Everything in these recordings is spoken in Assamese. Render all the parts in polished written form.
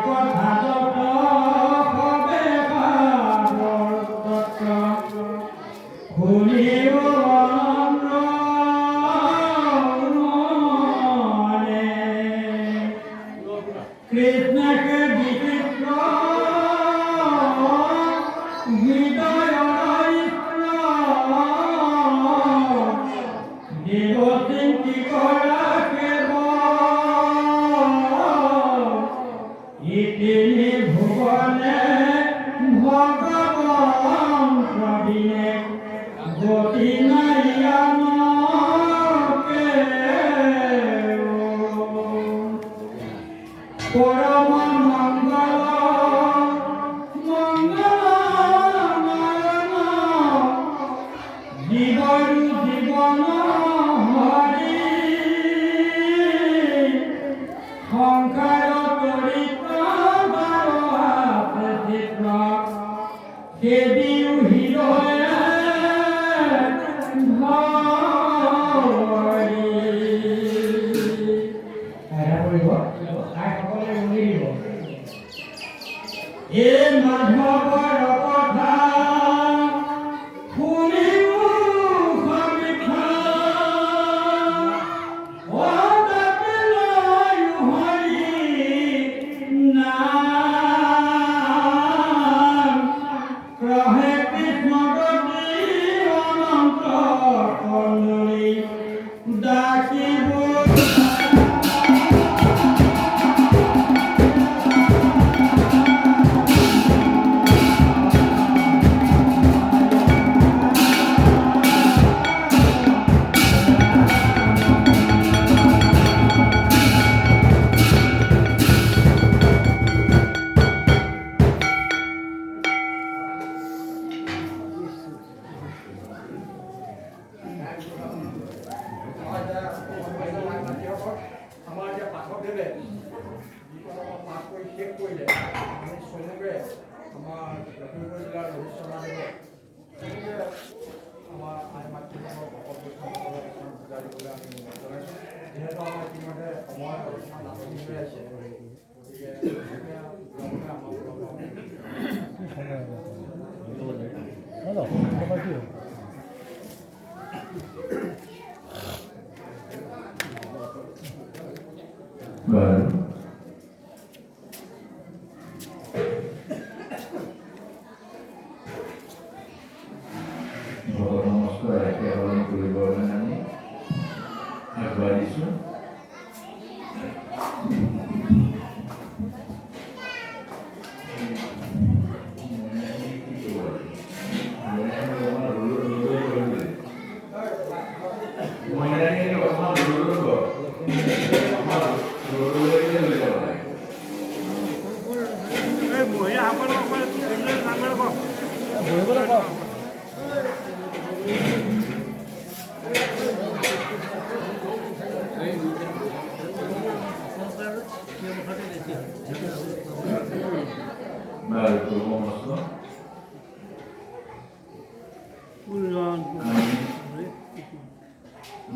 কথা যত কবে পাবৰ তত্ত্ব শুনিব অনন্ত মনে। কৃষ্ণকে বিচিত্ৰ হৃদয়ৰ দেৱ চিন্তি কৰা ইতিনি ভুবনে ভগবান প্ৰবীণে গতি নাই আমাকে পৰম মঙ্গল মঙ্গল জীবন জীবন হৰি সংসাৰ দেবীও হৃদয়ে ভৰি এ মাধৱৰ কথা শুনিও সমীক্ষা তাকে লৈ হৰি নাম ৰহে কৃষ্ণ গতি অনন্ত কন্দলী ডাকিব আমাৰ এতিয়া পাঠকদেৱে যিখন পাঠ কৰি শেষ কৰিলে আমি চমুকে আমাৰ লখিমপুৰ জিলাৰ ৰোহিত শৰ্মাদেৱে চমুকে আমাৰ আই মাতৃসকলক ভকত বৈষ্ণৱসকলক কিছুমান বুজাই দিবলৈ আমি অনুৰোধ জনাইছোঁ। যিহেতু আমাৰ ইতিমধ্যে সময় অলপমান নাটনি হৈ আছে, গতিকে নমস্কাৰ একেবাৰে কৰিবৰ কাৰণে আগবাঢ়িছোঁ।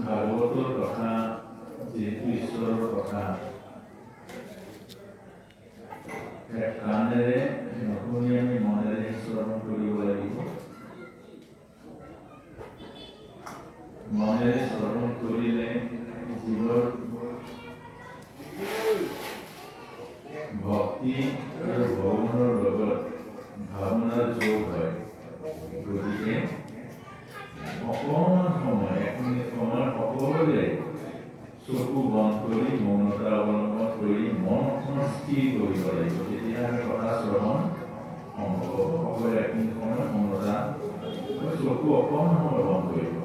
ভাগৱতৰ কথা যিহেতু ঈশ্বৰৰ কথা কাণেৰে নুশুনি আমি মনেৰে শ্ৰৱণ কৰিব লাগিব। মনেৰে শ্ৰৱণ কৰিলে জীৱৰ ভক্তি আৰু ভগৱানৰ লগত ভাৱনাৰ যোগ হয়। গতিকে অকণমান সময় 1 মিনিট সময় সকলোৰে চকু বন্ধ কৰি মৌনতা অৱলম্বন কৰি মন অকণমান স্থিৰ কৰিব লাগিব। তেতিয়াহে কথা শ্ৰৱণ সম্ভৱ হ'ব। সকলোৱে 1 মিনিট সময় মৌনতা চকু অকণমান সময় বন্ধ কৰিব।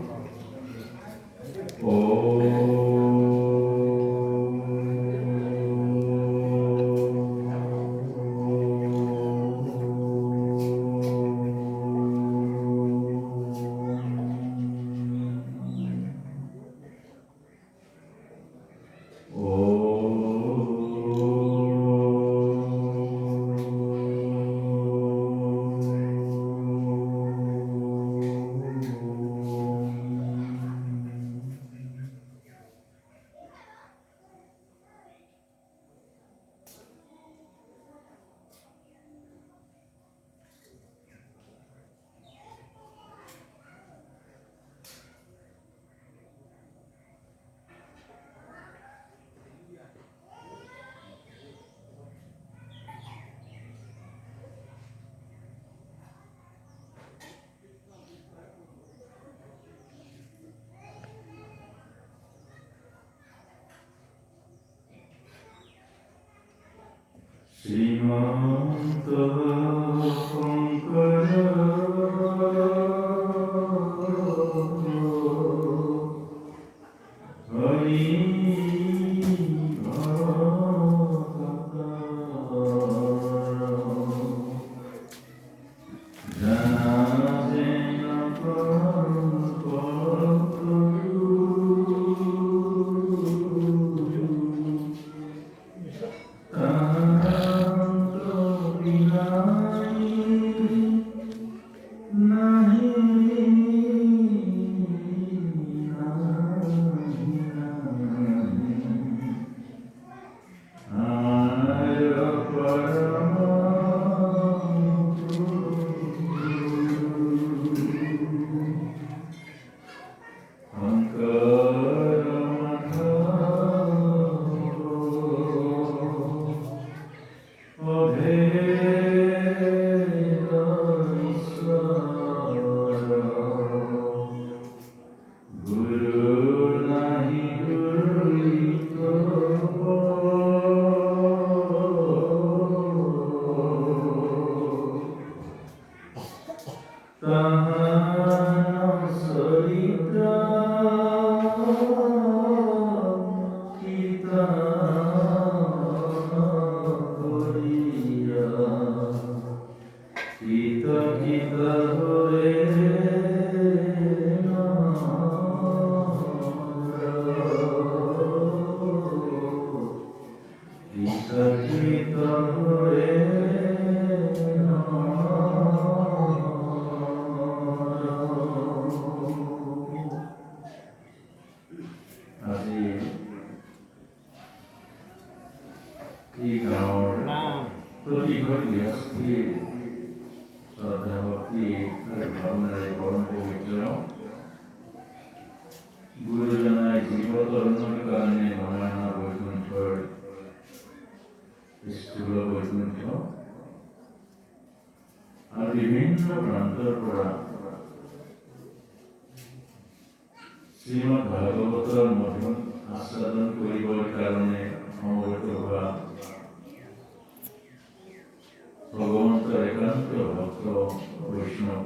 শ্ৰীমন্ত শঙ্কৰ হৰি গুৰুজনাই জীৱতৰণৰ কাৰণে মহানা বৈকুণ্ঠৰ স্থূল বৈকুণ্ঠ আৰু বিভিন্ন প্ৰান্তৰ পৰা শ্ৰীমদ ভাগৱতৰ মধুৰ আস্বাদন কৰিবৰ কাৰণে সমবেত হোৱা ভগৱন্তৰ একান্ত ভক্ত বৈষ্ণৱ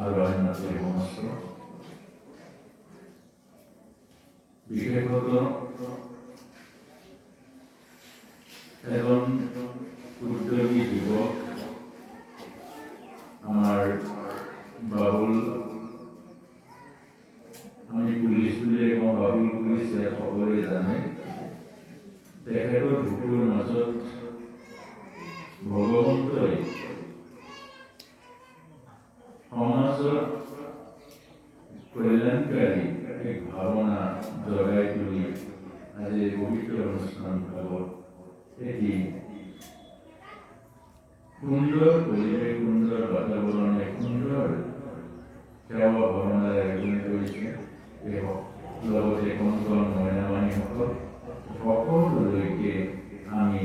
আৰু অন্যান্য সমস্ত বিশেষত এজন উদ্যোগী যুৱক আমাৰ বাবুল, আমি পুলিচ বুলিয়ে কওঁ, বাবুল পুলিচ সকলোৱে জানে। তেখেতৰ বুকুৰ মাজত ভগৱন্তই সমাজৰ কল্যাণকাৰী এক ভাৱনা জগাই তুলি আজি পবিত্ৰ অনুষ্ঠান ভাগত এটি সুন্দৰ পৰিৱেশ, সুন্দৰ বাতাবৰণ, এক সুন্দৰ সেৱা ভাৱনাৰে আয়োজন কৰিছে। লগতে কণ কণ মইনামাহীসকল সকলোলৈকে আমি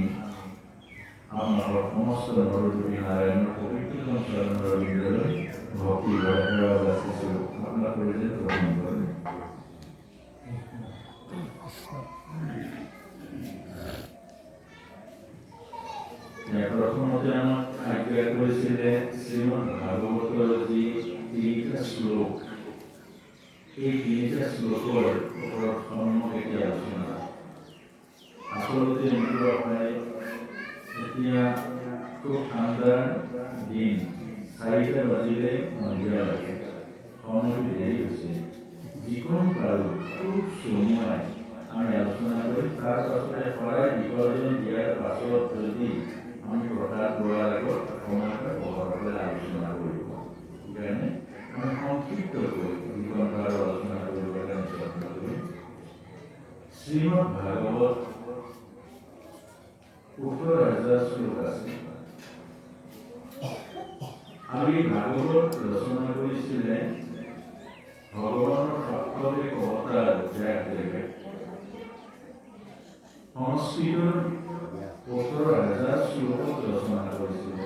আপোনালোকৰ সমস্ত নৰদুৰী নাৰায়ণৰ পবিত্ৰ চৰণৰ বিদ্যালয় ভক্তি সেৱা যাচিছোঁ। আপোনাক কৰিলে গ্ৰহণ কৰে। প্ৰথমতে আমাক আজ্ঞা কৰিছিলে শ্ৰীমদ ভাগৱতৰ যি ৩টা শ্লোক, এই ৩টা শ্লোকৰ ওপৰত সম্যক এতিয়া আলোচনা। আচলতে মিত্ৰ ভাই, এতিয়া খুব ঠাণ্ডাৰ দিন, ৪টা বাজিলে সন্ধিয়া লাগে, সময়টো দেৰি হৈছে। যিকণ পাৰোঁ খুব চমুৱাই আমি আলোচনা কৰি তাৰ পাছতে শৰাই বিসৰ্জন দিয়াৰ পাছত যদি আমি প্ৰসাদ লোৱাৰ আগত সময়তে বহৰকৈ আলোচনা কৰিব। সেইকাৰণে আমি সংক্ষিপ্তকৈ যিকণ পাৰোঁ আলোচনা কৰিবৰ কাৰণে যত্ন কৰিম। শ্ৰীমদ ভাগৱত ১৮,০০০ শ্লোক আছে আৰু এই ভাগৱত ৰচনা কৰিছিলে ভগৱানৰ সপ্তবিক অৱতাৰ ব্যাসদেৱে। সংস্কৃতৰ ১৮,০০০ শ্লোকত ৰচনা কৰিছিলে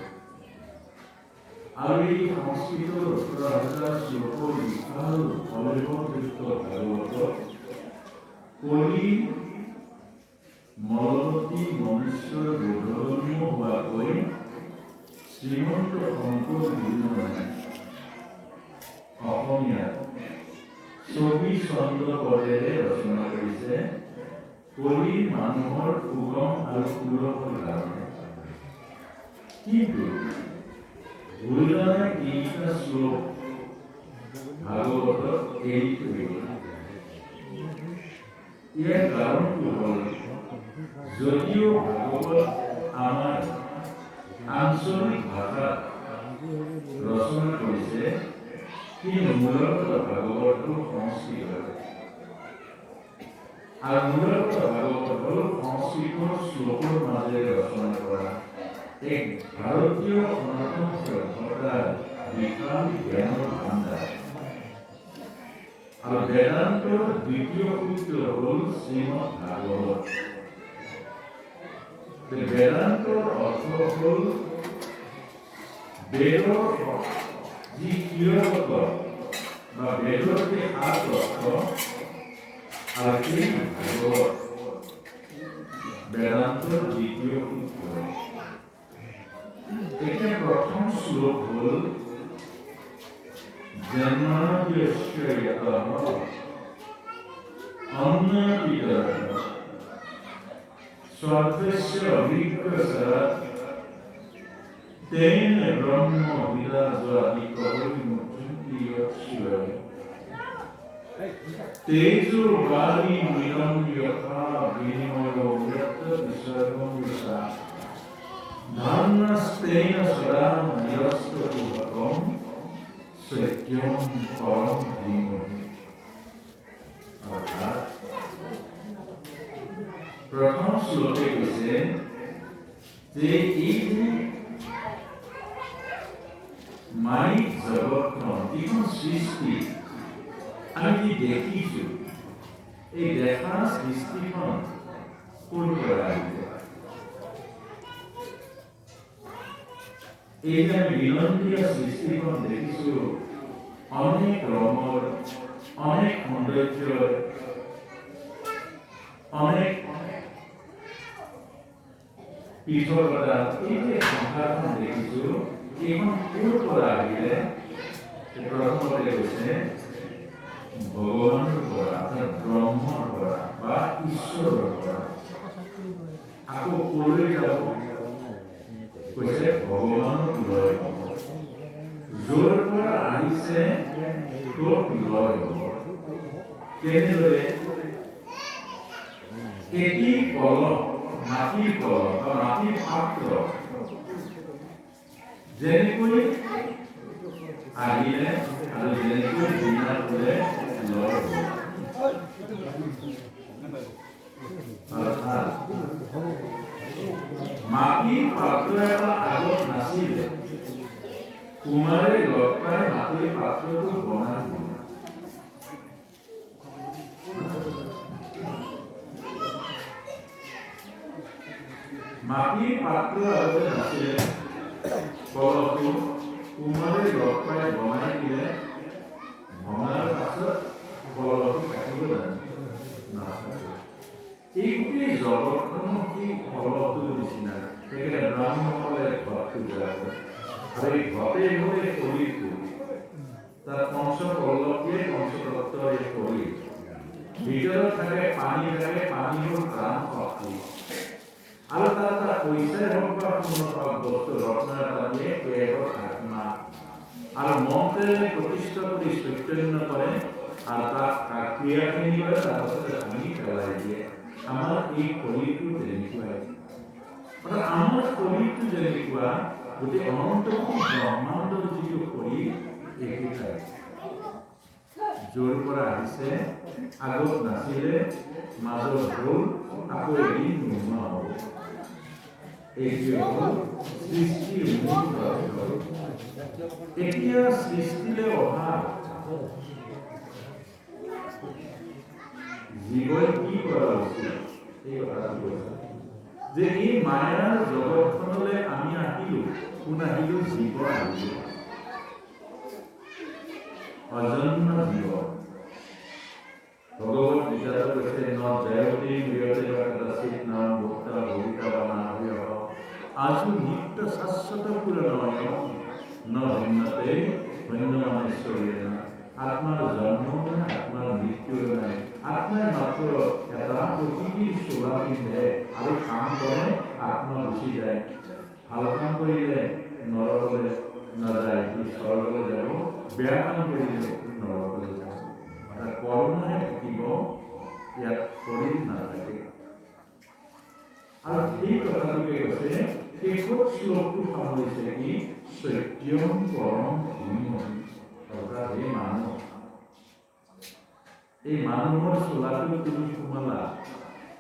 আৰু এই সংস্কৃতৰ ১৮,০০০ শ্লোকৰ বিশাল অৱয়বযুক্ত ভাগৱত কলি মলবতী মনুষ্যৰ বোধগম্য হোৱাকৈ শ্ৰীমন্ত শংকৰ গুৰুজনাই অসমীয়াত 24 চন্দ্ৰ পদেৰে ৰচনা কৰিছে কলি মানুহৰ সুগম আৰু সুলভৰ কাৰণে। কিন্তু গুৰুজনাই এইটা শ্লোক ভাগৱতত এৰি থৈ গ'ল। ইয়াৰ কাৰণটো হ'ল যদিও ভাগৱত আমাৰ আঞ্চলিক ভাষাত ৰচনা কৰিছে, কিন্তু মূলতঃ ভাগৱতটো সংস্কৃত আৰু মূলতঃ ভাগৱত হ'ল সংস্কৃতৰ শ্লোকৰ মাজেৰে ৰচনা কৰা এক ভাৰতীয় সনাতন সভ্যতাৰ বিশাল জ্ঞানৰ ভাণ্ডাৰ। আৰু বেদান্তৰ দ্বিতীয় সূত্ৰ হ'ল শ্ৰীমদ ভাগৱত। বেদান্তৰ অৰ্থ হ'ল বেদৰ যি ক্ৰিয়াগত বা বেদৰ যে সাত অৰ্থ আৰু সেই ভাগৱত বেদান্তৰ দ্বিতীয় সূত্ৰ। এতিয়া প্ৰথম শ্লোক হ'ল জন্মাদ্যস্য য়তঃ অন্নতিতরঃ স্বর্গস্য অভিজ্ঞস্যাৎ তেন ব্রহ্ম বিরাজয়তি কবলিমুচ্যন্তি যৎশিবয় তেজো বালি মিলন যথা বিনিময়ো যত্র বিসর্গং যথা ধর্মস্তেন সদা নিরস্ততুভকং সত্যম পরম ধীমহি। অর্থাৎ প্রথম শ্লোকে কৈছে যে এই যে মাইক জগতখন যিখন সৃষ্টি আমি যি দেখিছো, এই দেখা সৃষ্টিখন ক'ৰ পৰা আহিছে? এই যে আমি বিনন্দীয় সৃষ্টিখন দেখিছো, অনেক ৰঙৰ, অনেক সৌন্দৰ্যৰ, অনেক পৃথকতা, এই যে সংসাৰখন দেখিছো, এইখন ক'ৰ পৰা আহিলে? প্ৰথমতে কৈছে ভগৱানৰ পৰা, ব্ৰহ্মৰ পৰা বা ঈশ্বৰৰ পৰা। আকৌ ক'লৈ যাব? কৈছে ভগৱানক লয় হ'ব। য'ৰ পৰা আহিছে ত'ত লয় হ'ব। কেনেদৰে? এটি কলহ, মাটিৰ কলহ বা মাটিৰ পাত্ৰ যেনেকৈ আহিলে আৰু যেনেকৈ ঘূৰ্ণা কৰে লয় হ'ব। অৰ্থাৎ মাটিৰ পাত্ৰ এটা আগত নাছিলে, কুমাৰে লগ পাই মাটিৰ পাত্ৰটো বনাই দিলে। মাটিৰ পাত্ৰ আগতে নাছিলে, কলহটো কুমাৰে লগ পাই বনাই দিলে। ভঙাৰ পাছত কলহটো কাটিব নাথাকে। এই গোটেই জগতখনো কি কলহটোৰ নিচিনা। সেইকাৰণে ব্ৰাহ্মণসকলে ঘৰটো জ্বলাব আৰু এই ঘৰতে হ'ল এই শৰীৰটো। তাত পঞ্চপল্লৱীয়ে পঞ্চতত্বৰ এই শৰীৰ। ভিতৰত থাকে পানী, থাকে পানী হ'ল প্ৰাণ শক্তি। আৰু তাত পইচাই হওক বা কোনো বস্তু ৰত্ন এটা দিয়ে, এয়াৰ আত্মা আৰু মন্ত্ৰেৰে প্ৰতিষ্ঠা কৰি চৈতন্য কৰে আৰু তাত ক্ৰিয়াখিনি কৰে, তাৰপাছতে ভাঙি পেলাই দিয়ে। আমাৰ এই শৰীৰটো যেনেকুৱাই, অৰ্থাৎ আমাৰ শৰীৰটো যেনেকুৱা, গোটেই অনন্ত ব্ৰহ্মাণ্ডৰ যিটো শৰীৰ একেটাই। য'ৰ পৰা আহিছে, আগত নাছিলে, মাজত হ'ল, আকৌ এদিন নোহোৱা হ'ব। এইটোৱে হ'ল সৃষ্টিৰ মূল তত্ত্ব। এতিয়া সৃষ্টিলৈ অহা জীৱই কি কৰা উচিত, এই কথাটো কৈছে যে এই মায়াৰ জগতখনলৈ আমি আহিলো। কোন আহিলো? জীৱ আহিলো, অজন্ম জীৱ। ভগৱত গীতাত কৈছে ন জয়তী বিয়তে বা কদাচিৎ নাম ভক্তা ভবিতা বা নাভ্য আজু নিত্য শাশ্বত পুৰণয় ন ভিন্নতে ভিন্নমানেশ্বৰীয় আত্মাৰ জন্ম নাই আত্মাৰ মৃত্যু নাই আত্মাই মাত্ৰ এটা প্ৰকৃতিৰ চোলা পিন্ধে আৰু কাম কৰে আত্মা গুচি যায় ভাল কাম কৰিলে নৰকলৈ নাযায় স্বৰ্গলৈ যাব বেয়া কাম কৰিলে নৰকলৈ যাব কৰ্মহে থাকিব ইয়াত শৰীৰ নাথাকে আৰু এই কথাটোকে কৈছে শেষত শ্লোকটো সামৰিছে কি সত্যম পৰম ধীমহি অৰ্থাৎ এই মানুহৰ চোলাটো তুমি সোমালা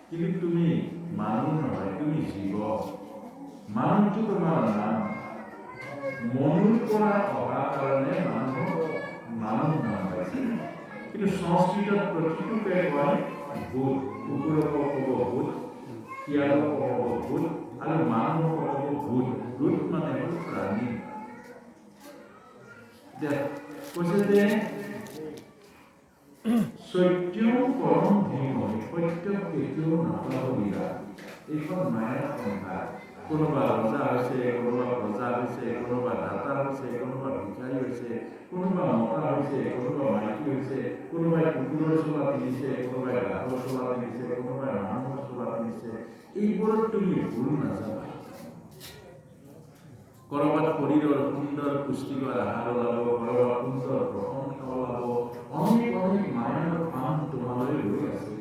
কিন্তু তুমি মানুহ নহয় তুমি জীৱ মানুহটো তোমাৰ নাম মনুৰ পৰা অহা কাৰণে মানুহ নাম পাইছে কিন্তু সংস্কৃতত প্ৰতিটোকে কয় ভূত কুকুৰক ক'ব ভূত শিয়ালক ক'ব ভূত আৰু মানুহক ক'ব ভূত ভূত মানে হ'ল প্ৰাণী কৈছে যে সত্যম পৰম ধীমহি সত্য কেতিয়াও নাপাহৰিবা এইখন মায়াৰ সংসাৰ কোনোবা ৰজা হৈছে কোনোবা প্ৰজা হৈছে কোনোবা দাতা হৈছে কোনোবা ভিখাৰী হৈছে কোনোবা মতা হৈছে কোনোবা মাইকী হৈছে কোনোবাই কুকুৰৰ চোলা পিন্ধিছে কোনোবাই গাধৰ চোলা পিন্ধিছে কোনোবাই মানুহৰ চোলা পিন্ধিছে এইবোৰত তুমি ভুল নাযাবা কৰবাত শৰীৰৰ সুন্দৰ পুষ্টিকৰ আহাৰ ওলাব কৰবাত সুন্দৰ প্ৰশংসা ওলাব অনেক অনেক মায়াৰ কাম তোমালৈ ৰৈ আছে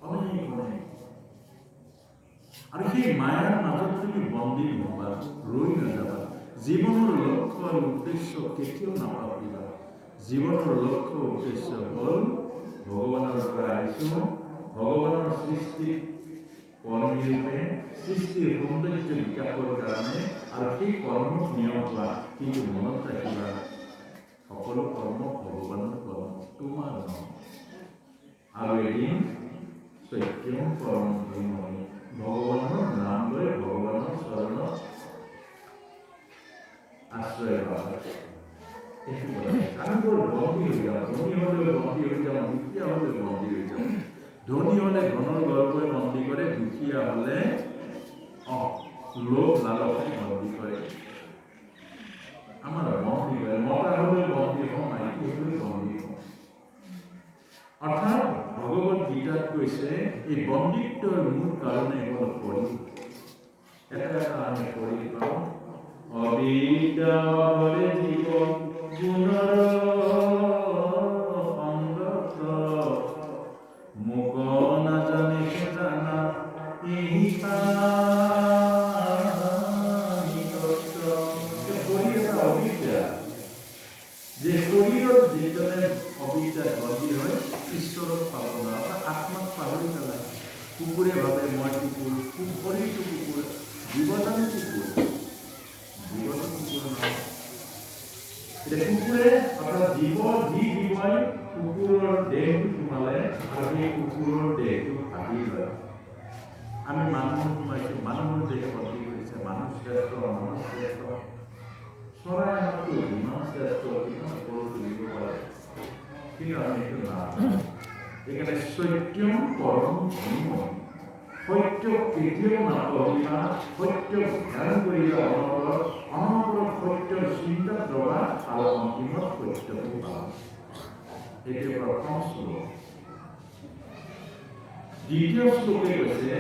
অনেক অনেক আৰু সেই মায়াৰ মাজত তুমি বন্দী নহবা ৰৈ নাযাবা জীৱনৰ লক্ষ্য আৰু উদ্দেশ্য কেতিয়াও নাপাহৰিবা জীৱনৰ লক্ষ্য উদ্দেশ্য হ'ল ভগৱানৰ পৰা আহিছোঁ ভগৱানৰ সৃষ্টি কৰ্মৰূপে সৃষ্টিৰ সৌন্দৰ্য বিকাশৰ কাৰণে আৰু সেই কৰ্মক নিয়ম হোৱা কিন্তু মনত ৰাখিবা সকলো কৰ্ম ভগৱানৰ কৰ্ম তোমাৰ নহয় আৰু এদিন সত্যম পৰম ধীমহি ভগৱানৰ নাম লৈ ভগৱানৰ চৰণত আশ্ৰয় পাবা আমি বৰ বন্দী হৈ যাওঁ ধনী হ'লেও বন্দী হৈ যাওঁ দুখীয়া হ'লেও বন্দী হৈ যাওঁ ধনী হ'লে ধনৰ গৰ্বই বন্দী কৰে দুখীয়া হ'লে লোভ লালসে বন্দী কৰে আমাৰ বন্দী কৰে মতা হ'লেও বন্দী হওঁ মাইকী হ'লেও বন্দী হওঁ অৰ্থাৎ ভগৱত গীতাত কৈছে এই বন্দীত্বৰ মূল কাৰণে হ'ল পৰি এটা আমি পৰি পাওঁ অবিদ্যা বলে জীৱ গুণৰ অংগত মুখ নাজানে জানা এই যে শৰীৰত যিজনে অবিদ্যাত বন্দী হয় ঈশ্বৰক পাব নোৱাৰে আত্মাক পাহৰি পেলায় কুকুৰে ভাবে মই কুকুৰ শৰীৰটো কুকুৰ জীৱনটো কুকুৰ নহয় এতিয়া কুকুৰে অৰ্থাৎ জীৱই কুকুৰৰ দেহটো সোমালে আৰু সেই কুকুৰৰ দেহটো ভাগি লয় আমি মানুহৰ সোমাইছোঁ মানুহৰ দেহ বন্দী কৰিছে মানুহ শ্ৰেষ্ঠ চৰাই আমাতকৈ যিমান শ্ৰেষ্ঠ কিমান ওপৰত তুলিব পাৰে কিন্তু আমি এইটো নাজানো সেইকাৰণে সত্যম পৰম ধীমহি সত্য কেতিয়াও নাপাহৰিবা সত্যক ধ্যান কৰিবা অনবৰত সত্যৰ চিন্তাত ৰবা আৰু অন্তিমত সত্যকে পাবা এইটো প্ৰথম শ্লোক দ্বিতীয় শ্লোকে কৈছে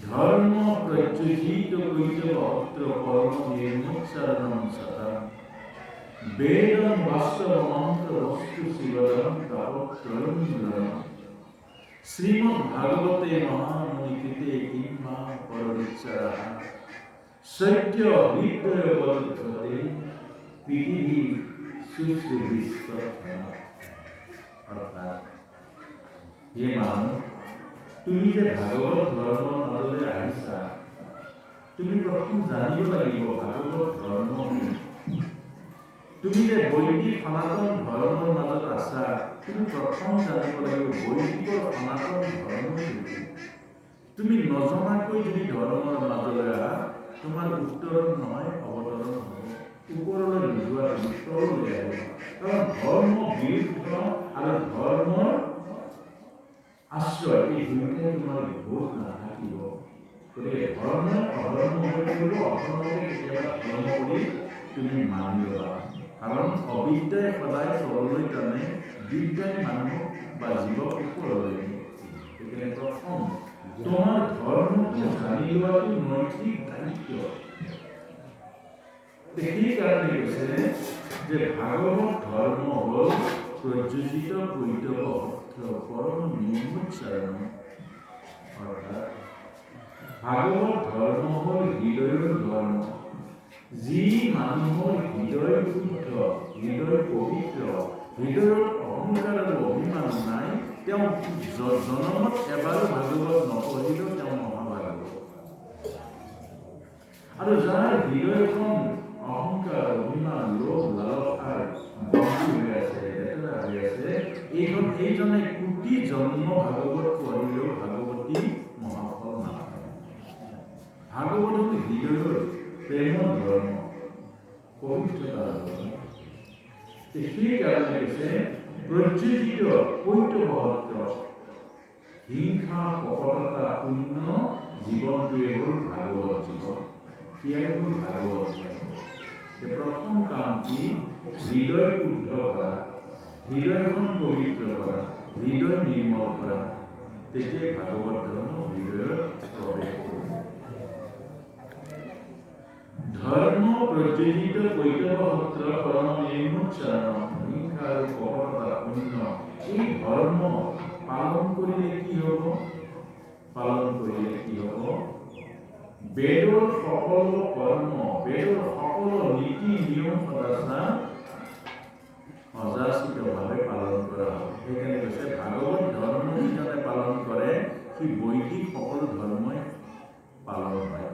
ধৰ্ম প্ৰজ্যোজিত কৈতব অত্ৰ কৰ্ম নিৰ্মোচ্চাৰণম সতম বেদম বাস্তব মন্ত্ৰ বস্তু শিৱদম তাপত্ৰম শ্ৰীমদ ভাগবতে মহামণিকৃতে কিংবা পৰবিচ্ছাৰः সত্য হৃদয় বদ্ধতে পৃথিবী সুশ্ৰীবিস্তৰ অৰ্থাৎ হে মানুহ তুমি যে ভাগৱত ধৰ্মৰ মাজলৈ আহিছা তুমি প্ৰথম জানিব লাগিব ভাগৱত ধৰ্ম তুমি যে বৈদিক সনাতন ধৰ্মৰ মাজত আছা তুমি প্ৰথম জানিব লাগিব বৈদিকৰ সনাতন ধৰ্ম কি তুমি নজনাকৈ যদি ধৰ্মৰ মাজলৈ আহা তোমাৰ উত্তৰণ নহয় অৱতৰণ হ'ব ওপৰলৈ নোযোৱা তললৈ আহিব কাৰণ ধৰ্ম বিৰুদ্ধ আৰু ধৰ্মৰ আশ্ৰয়, এই দুয়োটাই তোমাৰ বহুত নাথাকিব। গতিকে ধৰ্ম অধৰ্ম হৈ গ'লেও অধৰ্মকে কেতিয়াবা ধৰ্ম কৰি তুমি মানি ল'বা। কাৰণ অবিদ্যাই সদায় তললৈ টানে, বিদ্যাই মানুহক বা জীৱক ওপৰলৈ নিয়ে। গতিকে প্ৰথম তোমাৰ ধৰ্মটো জানি লোৱাটো নৈতিক দায়িত্ব। সেইকাৰণে কৈছে যে ভাগৱত ধৰ্ম হ'ল প্ৰযোজিত কৈতৱ অৰ্থ পৰম নিয়মোচ্চাৰণ। অৰ্থাৎ ভাগৱত ধৰ্ম হ'ল হৃদয়ৰ ধৰ্ম। যি মানুহৰ হৃদয় শুদ্ধ, হৃদয় পবিত্ৰ, হৃদয়ত অহংকাৰ আৰু অভিমান নাই, তেওঁ জনমত এবাৰ ভাগৱত নপঢ়িলেও তেওঁ মহাভাগৱত। আৰু যাৰ হৃদয়খন অহংকাৰ, অভিমান, লোভ, লালসাৰ ভৰ্তি হৈ আছে, লেতেৰা হৈ আছে, এইজনে কোটি জন্ম ভাগৱত পঢ়িলেও ভাগৱতী মহাফল নাপায়। ভাগৱত হ'ল হৃদয়ৰ প্ৰেমৰ ধৰ্ম, পবিত্ৰতাৰ ধৰ্ম। সেইকাৰণে কৈছে প্ৰযোজিত কৈতৱ অৰ্থ। হিংসা, কপটতা শূন্য জীৱনটোৱে হ'ল ভাগৱত জীৱন। সেয়াই হ'ল ভাগৱত জীৱন। প্ৰথম কাম কি? হৃদয় শুদ্ধ কৰা, হৃদয়খন পবিত্ৰ কৰা, হৃদয় নিৰ্মল কৰা। তেতিয়াই ভাগৱত ধৰ্ম হৃদয়ত প্ৰৱেশ কৰিব। ধৰ্ম প্ৰযোজিত কৈতৱ সূত্ৰ পৰম নিৰ্মোচ্চাৰণ। হিংসা আৰু কপটতা শূন্য। এই ধৰ্ম পালন কৰিলে কি হ'ব? বেদৰ সকলো কৰ্ম, বেদৰ সকলো নীতি নিয়ম সদাচাৰ অযাচিতভাৱে পালন কৰা হয়। সেইকাৰণে কৈছে ভাগৱত ধৰ্ম যিজনে পালন কৰে সি বৈদিক সকলো ধৰ্মই পালন হয়।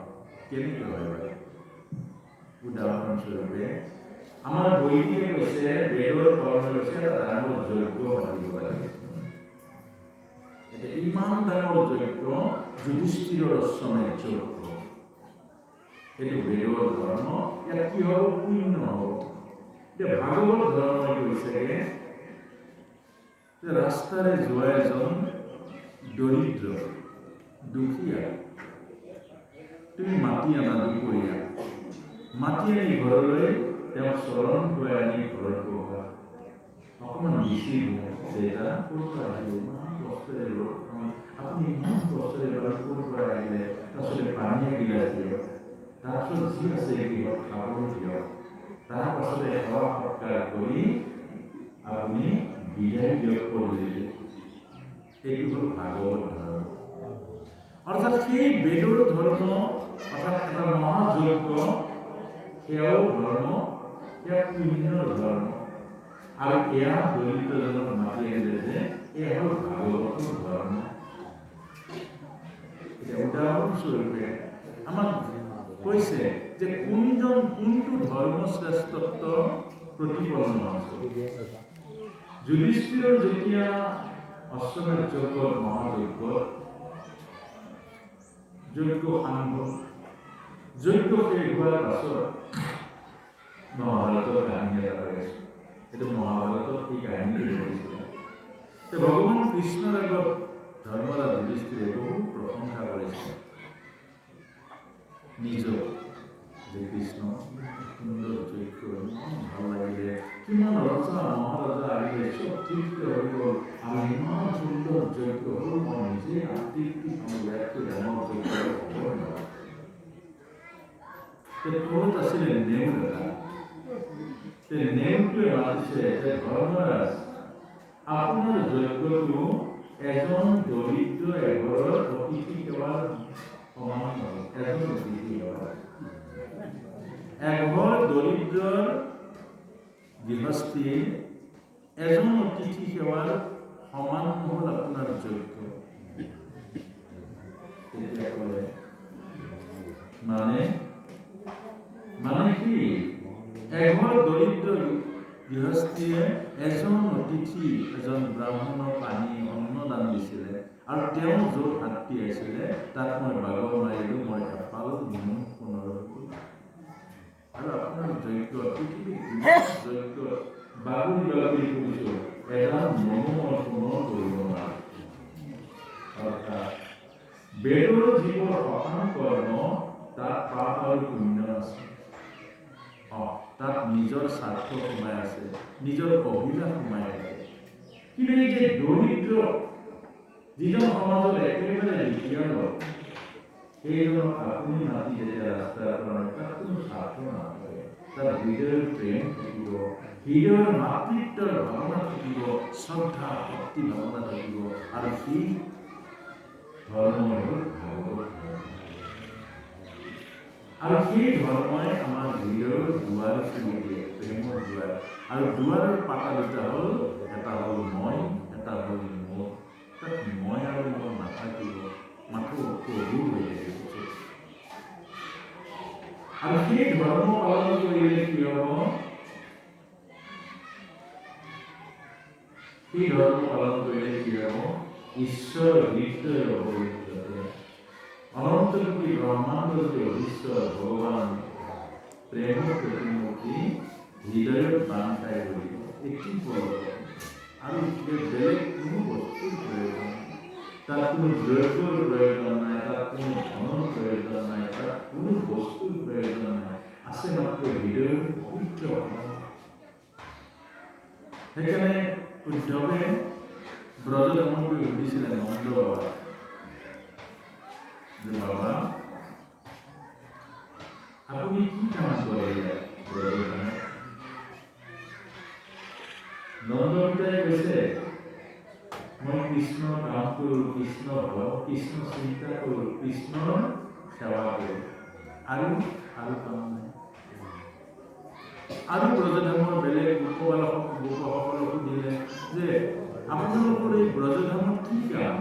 কেনেকৈ হয় বাৰু? উদাহৰণস্বৰূপে আমাৰ বৈদিকে কৈছে বেদৰ কৰ্ম হৈছে এটা ডাঙৰ যজ্ঞ পাতিব লাগে। ইমান ডাঙৰ যজ্ঞ যুধিষ্ঠিৰৰ অশ্বমেধ যজ্ঞ। এইটো বেদৰ ধৰ্ম। ইয়াত কি হ'ব? পুণ্য হ'ব। এতিয়া ভাগৱত ধৰ্মই কৈছে যে ৰাস্তাৰে যোৱা এজন দৰিদ্ৰ দুখীয়া তুমি মাতি আনা দুপৰীয়া, মাতি আনি ঘৰলৈ তেওঁক চৰণ ধুৱাই আনি ঘৰত বহা। অকণমান বেছি দেউতা ক'ৰ পৰা আহিলে? ইমান কষ্টেৰে আপুনি ইমান কষ্টেৰে ক'ৰ পৰা আহিলে? তাৰপিছতে পানী এগিলাচ দিয়ক, তাৰপিছত যি আছে এইবিলাক খাবলৈ দিয়ক, তাৰপাছতে সেৱা সৎকাৰ কৰি আপুনি বিদায় দিয়ক কৰিলে। এইটো হ'ল ভাগৱত ধৰ্ম। অৰ্থাৎ সেই বেদৰ ধৰ্ম, অৰ্থাৎ এটা মহাযজ্ঞ, সেয়াও ধৰ্ম, সেয়া পুণ্যৰ ধৰ্ম। আৰু এয়া দৰিদ্ৰজনক মাতি আনিলে যে এয়া হ'ল ভাগৱতৰ ধৰ্ম। এতিয়া উদাহৰণস্বৰূপে আমাক কৈছে যে কোনটো ধৰ্ম শ্ৰেষ্ঠত্ব প্ৰতিপন্ন আছে। যুধিষ্ঠিৰৰ যেতিয়া অশ্বমেধ যজ্ঞত মহাযজ্ঞত যজ্ঞ আৰম্ভ, যজ্ঞ শেষ হোৱাৰ পাছত মহাভাৰতৰ কাহিনী এটা পাইছোঁ। এইটো মহাভাৰতত এই কাহিনীটো কৰিছিলে। ভগৱান কৃষ্ণৰ আগত ধৰ্মৰাজ যুধিষ্ঠিৰে বহু প্ৰশংসা কৰিছে নিজক, যে কৃষ্ণ সুন্দৰ যজ্ঞ, ইমান ভাল লাগিলে, কিমান ৰজা মহাৰজা আহিলে, চব তৃপ্ত হৈ গ'ল, আৰু ইমান সুন্দৰ যজ্ঞ হ'ল, মই নিজে তৃপ্তি পাওঁ, ইয়াতকৈ ডাঙৰ যজ্ঞ হ'ব নোৱাৰে। তলত আছিলে নেউল এটা। নেউলটোৱে মাতিছে যে ধৰ্মৰাজ, আপোনাৰ যজ্ঞটো এজন দৰিদ্ৰ এঘৰৰ অতিথি সেৱাৰ সমান হ'ল। এজন অতিথি সেৱা, এঘৰ দৰিদ্ৰৰ গৃহস্থীয়ে এজন অতিথি সেৱাৰ সমান হ'ল আপোনাৰ যজ্ঞ। তেতিয়া ক'লে মানে কি? এঘৰ দৰিদ্ৰ গৃহস্থীয়ে এজন অতিথি, এজন ব্ৰাহ্মণৰ পানী অন্নদান দিছিলে, আৰু তেওঁ য'ত হাত তিয়াইছিলে তাত মই বাগৰ মাৰিলোঁ, মই এফাল নিমখ পুনৰলোঁ। আৰু আপোনাৰ যজ্ঞ, পৃথিৱীৰ যজ্ঞ বাগৰি বাগৰি কৰিছোঁ, এডাল মনো মই পুনৰ কৰিব নোৱাৰোঁ। যিবোৰ সকাম কৰ্ম তাত পাপ আৰু পুণ্য আছে। তাত নিজৰ স্বাৰ্থ সোমাই আছে, নিজৰ অভিলাষ সোমাই আছে। কিন্তু এই যে দৰিদ্ৰ যিজন সমাজত একেবাৰে দুখীয়া লোক, সেইজনক আপুনি মাতি যেতিয়া ৰাস্তাৰ পৰা তাত কোনো স্বাৰ্থ নাথাকে, তাত হৃদয়ৰ প্ৰেম থাকিব, হৃদয়ৰ মাতৃত্বৰ ভাৱনা থাকিব, শ্ৰদ্ধা ভক্তি ভাৱনা থাকিব, আৰু সেই ধৰ্ম হ'ল ভাগৱত ধৰ্ম। আৰু সেই ধৰ্মই আমাৰ হৃদয়ৰ দুৱাৰ খুলি দিয়ে, প্ৰেমৰ দুৱাৰ। আৰু দুৱাৰৰ পাতা দুটা হ'ল, এটা হ'ল মই, এটা হ'ল মোৰ। তাত মই আৰু মোৰ নাথাকিব, মাথো প্ৰভু হৈ থাকিব। আৰু সেই ধৰ্ম পালন কৰিলে কি হ'ব? সেই ধৰ্ম পালন কৰিলে কি হ'ব? ঈশ্বৰ হৃদয় অৱৰুদ্ধতে অনন্ত কোটি ব্ৰহ্মাণ্ডৰ ঈশ্বৰ ভগৱান প্ৰেম প্ৰতিমূৰ্তি হৃদয়ত বান্ধ খাই পৰিব, এটি পলকত। আৰু বেলেগ কোনো বস্তুৰ প্ৰয়োজন নাই, তাত কোনো দ্ৰব্যৰ প্ৰয়োজন নাই, তাত কোনো ধনৰ প্ৰয়োজন নাই, তাত কোনো বস্তুৰ প্ৰয়োজন নাই, আছে মাত্ৰ হৃদয়ৰ পবিত্ৰ ভাৱ। সেইকাৰণে উদ্ধৱে ব্ৰজধামক সুধিছিলে নন্দ বাবা, যে বাবা আপুনি কি কাম কৰে ব্ৰজধামত? নন্দ পিতাই কৈছে, মই কৃষ্ণৰ কাম কৰোঁ, কৃষ্ণ চিন্তা কৰোঁ, কৃষ্ণৰ সেৱা কৰোঁ, আৰু কাম নাই। আৰু ব্ৰজধামৰ বেলেগ গোপসকলক সুধিলে যে আপোনালোকৰ এই ব্ৰজধামত কি কাম?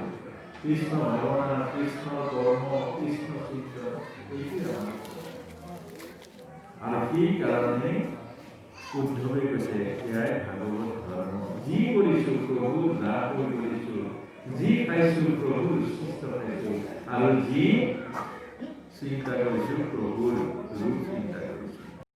কৃষ্ণ ভাৱনা, কৃষ্ণ কৰ্ম, কৃষ্ণ চিন্তা, এইটোৱে আমাৰ। আৰু সেই কাৰণে উদ্ধৱে কৈছে, এয়াই ভাগৱত ধৰ্ম। যি কৰিছোঁ প্ৰভুৰ ৰাস কৰিছোঁ, যি খাইছোঁ প্ৰভুৰ সুস্থ খাইছোঁ, আৰু যি চিন্তা কৰিছোঁ প্ৰভুৰ ৰূপ